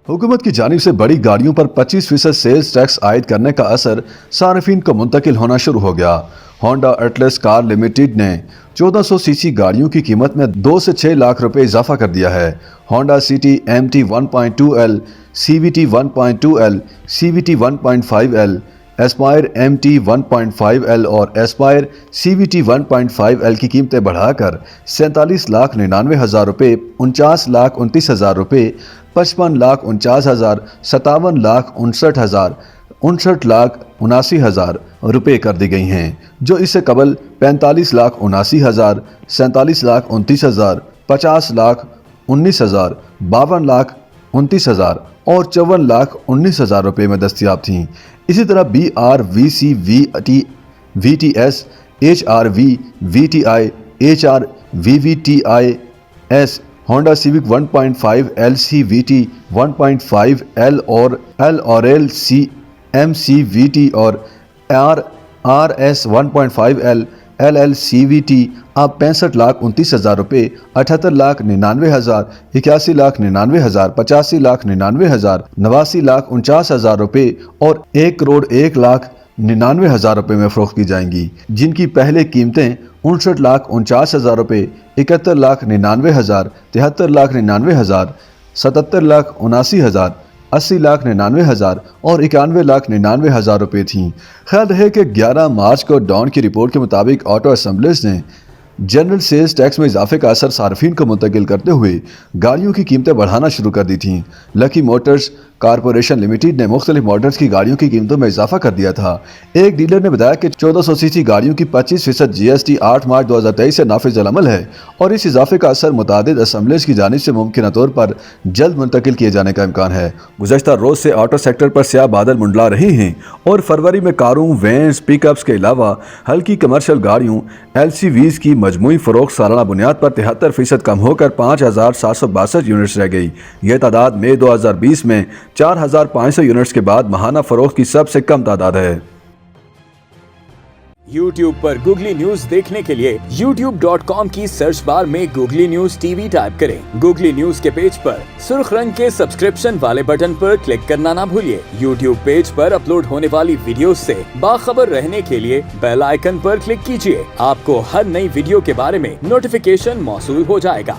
हुकूमत की जानिब से बड़ी गाड़ियों पर 25% सेल्स टैक्स आयद करने का असर सार्फिन को मुंतकिल होना शुरू हो गया। होंडा एटलस कार लिमिटेड ने 1400 सीसी गाड़ियों की कीमत में 2 से 6 लाख रुपए इजाफा कर दिया है। Honda city MT 1.2L, CVT 1.2L, CVT 1.5L, Aspire MT 1.5L और एस्पायर CVT 1.5L की कीमतें बढ़ाकर 47,99,000 रुपये, 49,29,000 रुपये, 55,49,000, 57,59,000, 59,79,000 रुपये कर दी गई हैं, जो इससे कबल 45,79,000, 47,29,000, 50,19,000, 52,29,000 और 54,19,000 रुपये में दस्तियाब थीं। इसी तरह BR, VC, VTS, HRV, VTI, HR, VVTIS, Honda civic 1.5, LCVT 1.5L और L और L MCVT और RS 1.5L LLCVT अब 65,29,000 रुपये, 78,99,000, 81,99,000, 85,99,000, 89,49,000 रुपये और 1,01,99,000 रुपये में फरोख्त की जाएंगी, जिनकी पहले कीमतें 59,49,000 रुपये, 71,99,000, 73,99,000, 77,79,000, 80,99,000 और 91,99,000 रुपये थीं। ख्याल रहे कि 11 मार्च को डॉन की रिपोर्ट के मुताबिक ऑटो असेंबलीज ने जनरल सेल्स टैक्स में इजाफे का असर सार्फिन को मुंतकिल करते हुए गाड़ियों की कीमतें बढ़ाना शुरू कर दी थीं। लकी मोटर्स कारपोरेशन लिमिटेड ने मुख्तलिफ मॉडल्स की गाड़ियों की कीमतों में इजाफा कर दिया था। एक डीलर ने बताया कि 1400 सीसी गाड़ियों की 25% GST 8 मार्च 2023 से नाफिज अमल है और इस इजाफे का असर मुतादिद असेंबलीज की जानिब से मुमकिन तौर पर जल्द मुंतकिल किए जाने का इम्कान है। गुज़श्ता रोज से ऑटो सेक्टर पर स्याह बादल मंडला रहे हैं और फरवरी में कारों, वैन्स, पिकअप्स के अलावा हल्की कमर्शियल गाड़ियों LCVs की मजमूई फरोख्त सालाना बुनियाद पर 73% कम होकर 5,762 यूनिट्स रह गई। यह तादाद मई 2020 में 4,500 यूनिट्स के बाद माहाना फरोख्त की सबसे कम तादाद है। YouTube पर गूगली न्यूज देखने के लिए youtube.com की सर्च बार में गूगली न्यूज TV टाइप करें। गूगली न्यूज के पेज पर सुर्ख रंग के सब्सक्रिप्शन वाले बटन पर क्लिक करना ना भूलिए। YouTube पेज पर अपलोड होने वाली वीडियोस से बाखबर रहने के लिए बेल आइकन पर क्लिक कीजिए। आपको हर नई वीडियो के बारे में नोटिफिकेशन मौसूल हो जाएगा।